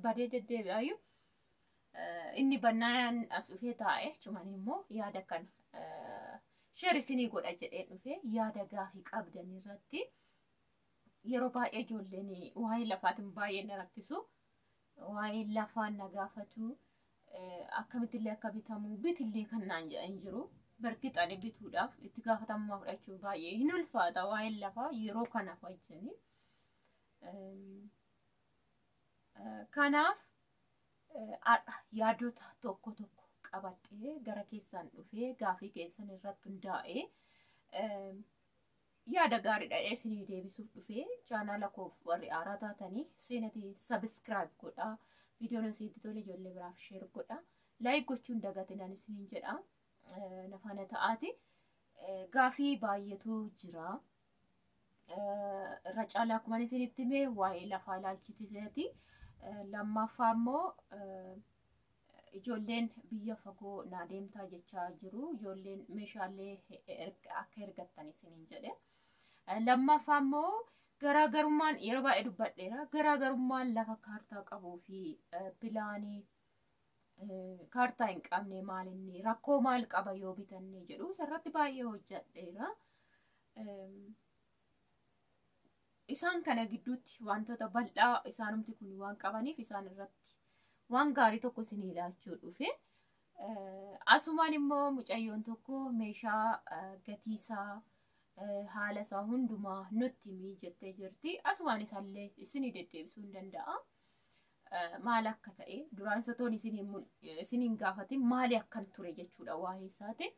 badee deddeebi'aayyuu inni bannaan as dhufee taa'e cuman immoo yaada kana sheer isinii godha jedhee dhufee yaada gaafii qabdan irratti yeroo baay'ee ijoolleen waa'ee lafaatiin baay'ee na rakkisu waa'ee lafaan na gaafatu akkamittillee akka bitamu bitillee kan naan jedhan jiru barkixanii bituudhaaf itti gaafatamummaa fudhachuu baay'ee hin ulfaata waa'ee lafaa yeroo kanaaf wajjini kanaaf yaadota tokko qabadhee gara keessan dhufee gaafii keessan irratti hundaa'ee yaada gaariidha isinii deebisuuf dhufee chaanaala koof warri haaraa taatanii seenatii subscribe godhaa viidiyoon isitti tole ijoollee biraaf share godhaa like gochuun dagatinaan isiniin jedha nafana ta'aati gaafii baay'eetu jira irra caalaa akkuma isinitti himee waa'ee lafaa ilaalchiteeti lammaffaa immoo ijoolleen biyya fagoo naa deemtaa jechaa jiru ijoolleen meeshaalee akka ergattan isiniin jedhe lammaffaa immoo garaagarummaan yeroo baay'ee dubbadheera garaagarummaan lafa kaartaa qabuu fi pilaanii kaartaa hin qabne maalinni rakkoo maal qaba yoo bitanne jedhu sarratti baay'ee hojjadheera isaan kana gidduutti wantoota bal'aa isaanumti kun waan qabaniif isaan irratti waan gaarii tokko isinii ilaachuu dhufe asumaan immoo mucayyoon tokko meeshaa gatiisaa haala isaa hundumaa nutti himii jettee jirti asumaan isaallee isinii deddeebisuu hin danda'a maal akka ta'e duraan sotoon isiniin gaafatin maali akkan ture jechuudha waa'ee isaati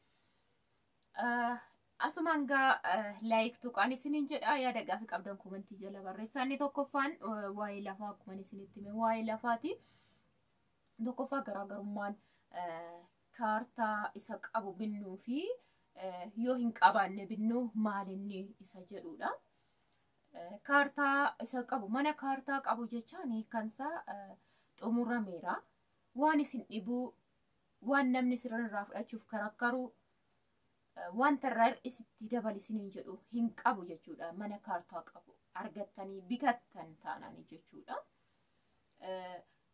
asumaan gaa like tuqaan isiniin jedha yaada gaafii qabdan komentii jala barreessaa inni tokkoffaan waa'ee lafaa akkuma isinitti hime waa'ee lafaati tokkoffaa garaagarummaan kaartaa isa qabu binnuu fi yoo hin qabaanne binnuu maalinni isa jedhudha kaartaa isa qabu mana kaartaa qabu jechaan hiikansaa xumurameera waan isin dhibuu waan namni sirraa fudhachuuf karakkaru wanta irraa isitti dabalisiniin jedhu hin qabu jechuudha mana kaartaa qabu argattanii bitattan taananii jechuudha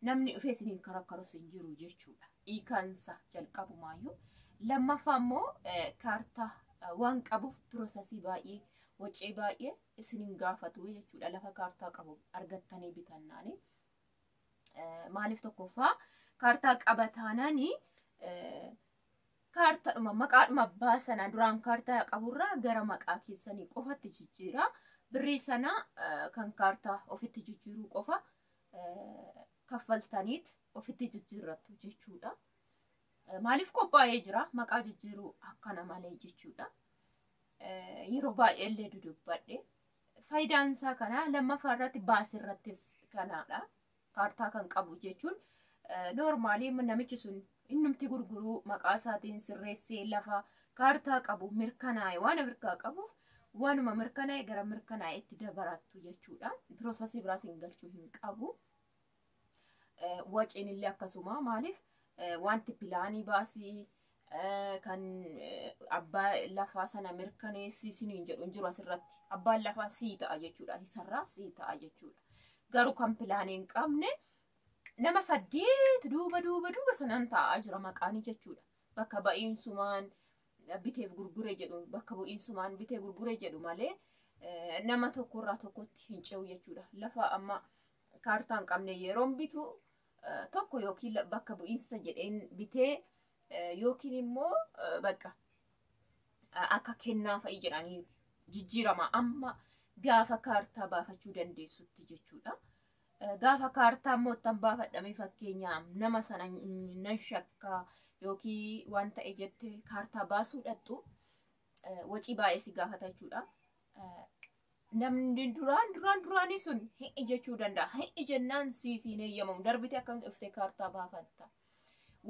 namni dhufee isiniin karakkarus hin jiru jechuudha hiikansa jalqabumaayyuu lammaffaa immoo kaartaa waan qabuuf piroosesii baay'ee wacee baay'ee isiniin gaafatu jechuudha lafa kaartaa qabu argattanii bitannaani maaliif tokkoffaa kaartaa qabataananii kaartaadhuma maqaadhuma baasana duraan kaartaa qaburraa gara maqaa keessanii qofatti jijjiira birrii sana kan kaartaa ofitti jijjiiruu qofa kaffaltaniit ofitti jijjiirrattu jechuudha maaliif qophaa'ee jira maqaa jijjiiruu akkana malee jechuudha yeroo baay'ee illee dudubbadhe faayidaan isaa kana lammaffaa irratti baasirrattis kanaadha kaartaa kan qabu jechuun noormaalii namichi sun innumti gurguruu maqaa isaatiin sirreessee lafa kaartaa qabu mirkanaa'e waan mirkaa qabuuf waanuma mirkanaa'e gara mirkanaa'etti dabarattu jechuudha piroosesii biraas hin galchuu hin qabu waciin illee akkasuma maaliif wanti pilaanii baasii kan abbaa lafaa sana mirkaneessisiniin jedhu jiru asirratti abbaan lafaa sii ta'a jechuudha isarraa sii ta'a jechuudha garuu kan pilaanii hin qabne nama 8 duuba sanan taa'aa jira maqaanii jechuudha bakka ba'iinsumaan biteef gurgure jedhu bakka bu'iinsumaan bitee gurgure jedhu malee nama tokkorraa tokkotti hin ce'u jechuudha lafa amma kaartaa hin qabne yeroon bitu tokko yookiin bakka bu'iinsa jedheen bitee yookiin immoo bakka akka kennaa fa'i jedhanii jijjiirama amma gaafa kaartaa baafachuu dandeessutti jechuudha gaafa kaartaa immoo tan baafadhame fakkeenyaaf nama sana nan shakkaa yookiin waan ta'e jette kaartaa baasuu dhattu wacii baay'ee si gaafata jechuudha namni duraanii sun hin jechuu danda'a hin jennaan siisiin eeyyamamu darbite akka dhuftee kaartaa baafatta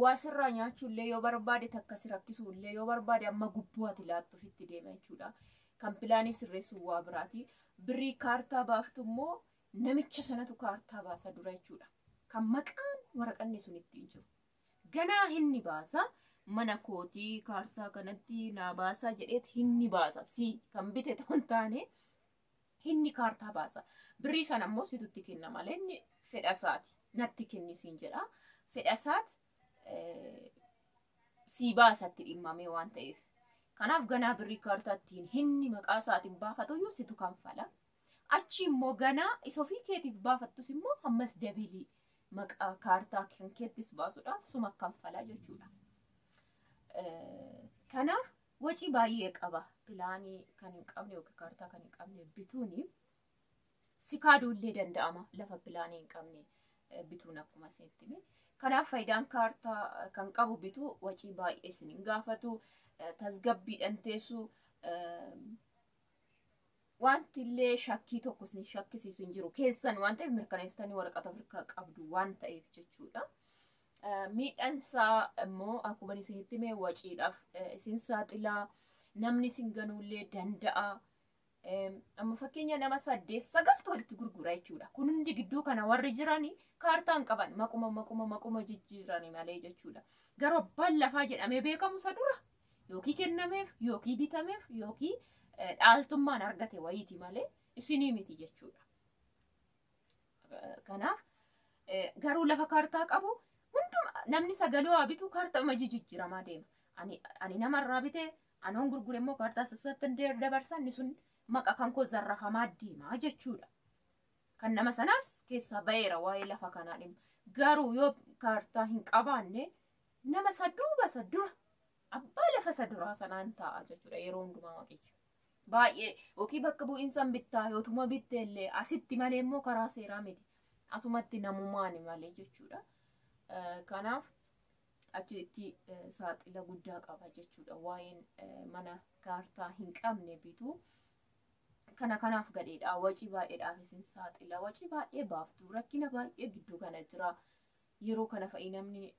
waa sirraa nyaachuullee yoo barbaade takkasi rakkisuullee yoo barbaade amma gubbuu ati laattu ofitti deema jechuudha kan pilaanii sirreessuu waa biraati birrii kaartaa baaftu immoo namicha sanatu kaartaa baasa dura jechuudha kan maqaan waraqanni sun ittiin jiru ganaa hinni baasa mana kootii kaartaa kanatti naa baasa jedheet hinni baasa si kan bite ton taane hinni kaartaa baasa birrii sana immoo situtti kenna malee inni fedha isaati natti kenni siin jedha. Fedha isaat sii baasatti dhimmame waan ta'eef. Kanaaf ganaa birrii kaartaattiin hinni maqaa isaatiin baafatu iyyuu situ kanfala. Achi immoo ganaa isa ofii keetiif baafattus immoo ammas dabilii maqaa kaartaa kan keettis baasuudhaaf suma kanfalaa jechuudha. Kanaaf wacii baay'ee qaba. Pilaanii kan hin qabne yookiin kaartaa kan hin qabne bituuni si kaaduullee danda'ama lafa pilaanii hin qabne bituun akkuma seettime. Kanaaf faayidaan kaartaa kan qabu bituu wacii baay'ee isin hin gaafatu. Tasgabbiidhaan teessu wanti illee shakkii tokko isin shakkisiisu hin jiru. Keessan waan ta'eef mirkaneessitanii waraqata ofirraa qabdu waan ta'eef jechuudha. Miidhaansaa immoo akkuma isinitti hime waciidhaaf isin saaxilaa, namni isin ganuullee danda'a. Amma fakkeenya nama 8-9 walitti gurgura jechuudha. Kun hundi gidduu kana warri jiranii kaartaan qaban maquma jijjiiranii malee jechuudha. Garuu abbaan lafaa jedhamee beekamu isa dura yookiin kennameef yookiin bitameef yookiin dhaaltummaan argate wayiiti malee isinii miti jechuudha. Kanaaf garuu lafa kaartaa qabu hunduma namni sagaloo bitu kaartaa jijjiiramaa deema. Ani namarraa bitee anoon gurgure immoo kaartaa sassattan dabarsan sun maqa kan koo zarrafamaa deema jechuudha. Kan nama sanaas keessaa baheera waa'ee lafa kanaa dhimma. Garuu yoo kaartaa hin qabaanne nama sadura abbaa lafa saduraa sanaan ta'a jechuudha yeroo hundumaa waqicha. Baay'ee yookiin bakka bu'iinsan bittaa yootuma bitteellee asitti malee immoo karaa seeraa miti. Asumatti namumaani malee jechuudha. Kanaaf achitti saaxila guddaa qaba jechuudha waa'een mana kaartaa hin qabne bituu. Kanaaf gadheedha. Wacii baay'eedhaaf isin saaxila. Wacii baay'ee baaftu. Rakkina baay'ee gidduu kana jira. Yeroo kana fa'i namni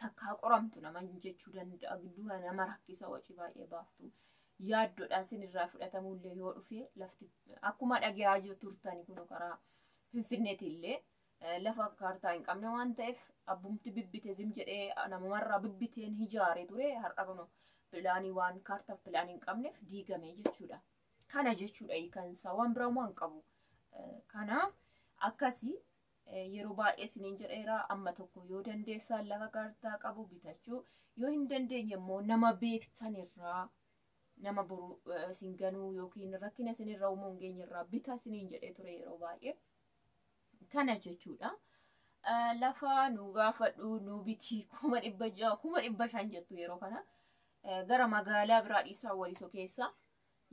takkaa qoramtu nama jechuu danda'a. Gidduu kana nama rakkisa wacii baay'ee baaftu. Yaaddoodhaan sinirraa fudhatamullee yoo dhufe lafti akkuma dhageeyaa turtani kun karaa Finfinneetillee lafa kaartaa hin qabne waan ta'eef abbumti bibbite zim jedhee namumarraa bibbiteen hijaaree ture har'a kun pilaanii waan kaartaaf pilaanii hin qabneef diigame jechuudha. Kana jechuudha hiikansa waan biraa waan qabu. Kanaaf akkasii yeroo baay'ee isiniin jedheera amma tokko yoo dandeessan lafa kaartaa qabu bitachuu yoo hin dandeenye immoo nama beektanirraa nama boru isin ganuu yookiin rakkina isinirraa uumuu hin geenyerraa bita isiniin jedhee ture yeroo baay'ee. Kana jechuudha. Lafa nu gaafadhu nu biti 600 500 jettu yeroo kana gara magaalaa biraa dhiisaa Walisoo keessa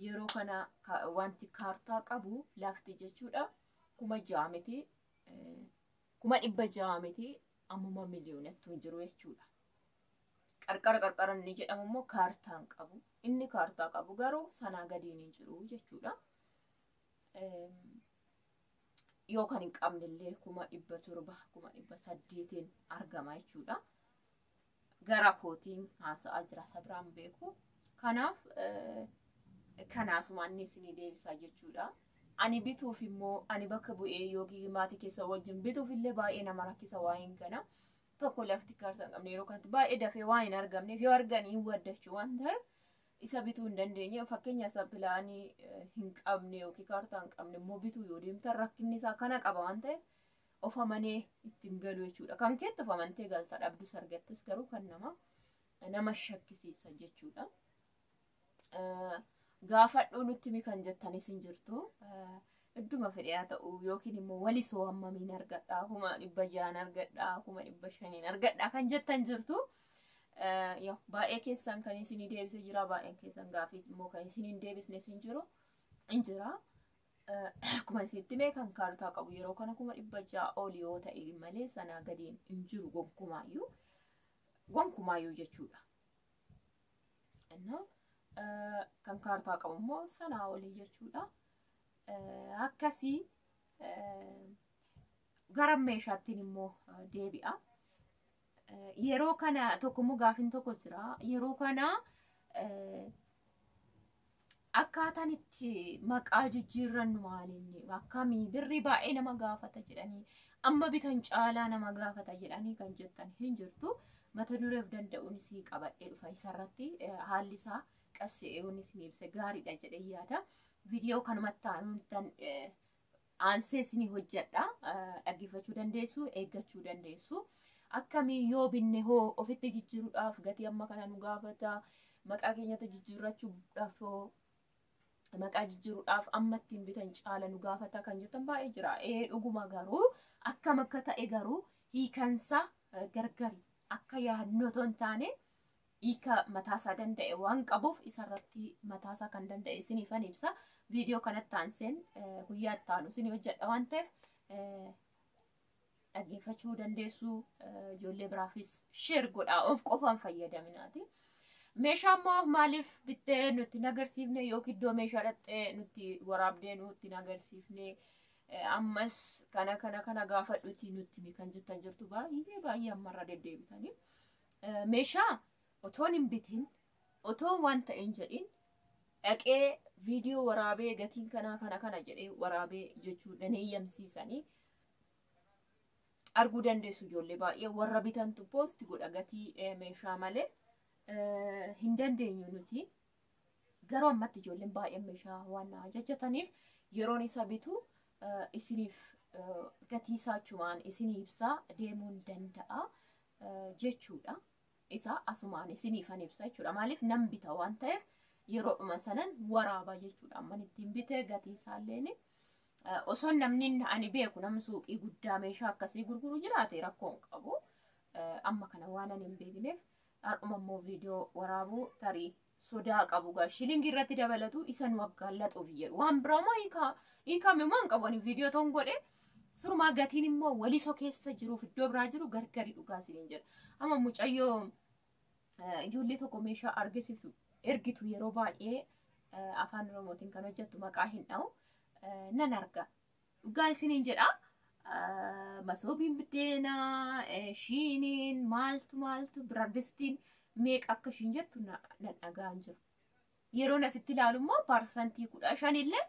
yeroo kana wanti kaartaa qabu lafti jechuudha 6,000 miti 600 miti ammuma miliyoonatti jiru jechuudha. Qarqara inni jedhamu immoo kaartaan qabu. Inni kaartaa qabu garuu sanaa gadiin hin jiru jechuudha. Yoo kan hin qabnellee 700 800 argama jechuudha. Gara kootiin haasa'aa jira sabiraan beeku. Kanaaf kanaasuma inni isinii deebisaa jechuudha. Ani bituuf immoo ani bakka bu'ee yookiin maatii keessa wajjin bituuf illee baay'ee nama rakkisa waa'een kana. Tokko lafti kaartaa hin qabne yeroo kanatti baay'ee dafee waan hin argamneef yoo arganii waddachuu waan ta'eef isa bituu hin dandeenye. Fakkeenya isa pilaanii hin qabne yookiin kaartaa hin qabne immoo bituu yoo deemtan rakkinni isaa kana qaba waan ta'eef of amanee ittiin galu jechuudha. Kan keetti of amantee galta dhabdus argattus garuu kan nama shakkisiisa jechuudha. Gaafadhuu nutti mi kan jettanis hin jirtu. Idduma fedhe haa ta'u yookiin immoo Walisoo hammamiin argadhaa 600 argadhaa 500 argadhaa kan jettan jirtu. Baay'ee keessan kan isinii deebisee jira baay'een keessan gaafis immoo kan isiniin deebisnes hin jira. Akkuma isinitti mee kan kaartaa qabu yeroo kana 600 ol yoo ta'e malee sanaa gadiin hin jiru gonkumaayyuu jechuudha. Kan kaartaa qabu immoo sanaa olii jechuudha. Akkasii gara meeshaattiin immoo deebi'a. Yeroo kana tokkommoo gaafin tokko jira. Yeroo kana akkaataan itti maqaa jijjiirrannu maaliin akkamii birrii baay'ee nama gaafata jedhanii amma bitan caalaa nama gaafata jedhanii kan jettan hin jirtu. Mata dureef danda'uun isii qabadhee dhufa isarratti haalli isaa qabsi'uun isin ibsa gaariidha jedhee yaada. Video kanumatti aanuun aansee isinii hojjedha. Dhaggeeffachuu dandeessu, eeggachuu dandeessu. Akkamii yoo binne hoo ofitti jijjiiruudhaaf gatii amma kana nu gaafata. Maqaa keenyatti jijjiirrachuudhaaf maqaa jijjiiruudhaaf amma ittiin bitan caala nu gaafata kan jettan baay'ee jira. Dhuguma garuu akkam akka ta'e garuu hiikansa gargari akka yaadnoo otoo hin taane hiika mataasaa danda'e waan qabuuf isarratti mataasaa kan danda'e isiniifan ibsa. Viidiyoo kanatti aanseen guyyaa itti aanu isinii hojjedha waan ta'eef dhaggeeffachuu dandeessu. Ijoollee biraafis sheer godhaa, of qofaan fayyadaminaati. Meeshaa immoo maaliif bittee nutti nagarsiifne yookiin iddoo meeshaa dhaqxee nutti waraabdee nutti nagarsiifne ammas kana gaafadhuuti nutti kan jettan jirtu baay'ee ammarra deddeebitanii. Meeshaa otoo hin bitin otoo waan ta'in jedhin dhaqee viidiyoo waraabee gatiin kana jedhee waraabee jechuun dhaneeyyamsiisanii arguu dandeessu. Ijoollee baay'ee warra bitantu poosti godha gatii meeshaa malee hin dandeenyu nuti. Garuu ammatti ijoolleen baay'een meeshaa waan ajajataniif yeroon isa bitu isiniif gatii isaa achumaan isinii ibsaa deemuun danda'a jechuudha. Isa asumaan isiniifan ibsa jechuudha. Maaliif nan bita waan ta'eef yeroodhuma sanan waraaba jechuudha. Amman ittiin bite gatii isaalleen osoo namni ani beeku namni suuqii guddaa meeshaa akkasii gurguru jiraate rakkoon qabu. Amma kana waan ani hin beekneef har'uma immoo viidiyoo waraabuu tarii sodaa qabu shilingii irratti dabalatu isan waggaallatuuf jedhu waan biraamoo hiikame waan qabu viidiyoo toon godhe surumaa gatiin immoo walisoo keessa jiruuf iddoo biraa jiru gargari dhugaa isiniin jedha. Amma mucayyoo ijoollee tokko meeshaa argisiiftu ergitu yeroo baay'ee afaan Oromootiin kan hojjettu maqaa hin dha'u nan arga. Dhugaa isiniin jedha. Masoobiin biddeenaa, shiiniin, maaltu biradistiin meeqa akka ishiin jettu nan dhagaan jiru. Yeroon asitti ilaalu immoo parsantii 15 illee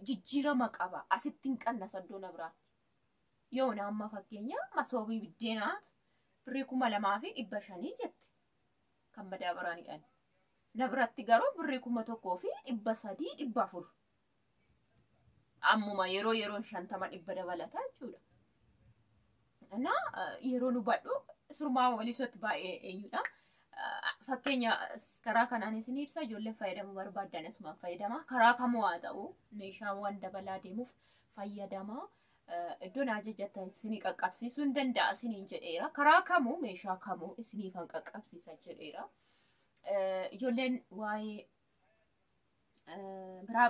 jijjiirama qaba. Asitti hin qannasa iddoo na biraatti. Yoo amma fakkeenya masoobii biddeenaatu birrii 2,500 jette kan madaabaraaniidhaan. Na biratti garuu birrii 1,300, 400. Ammuma yeroon 50 dabalata jechuudha. Na yeroo nu badhu surumaa walisotti baay'ee eenyudha. Fakkeenya karaa kanaan isin ibsa ijoolleen fayyadamuu barbaadan asumaan fayyadama. Karaa kamuu haa ta'u meeshaawwan dabalaa deemuuf fayyadama. Iddoon ajajatan isinii qaqqabsiisuu hin danda'a isiniin jedheera. Karaa kamuu meeshaa kamuu isiniifan qaqqabsiisa jedheera. Ijoolleen waa'ee biraa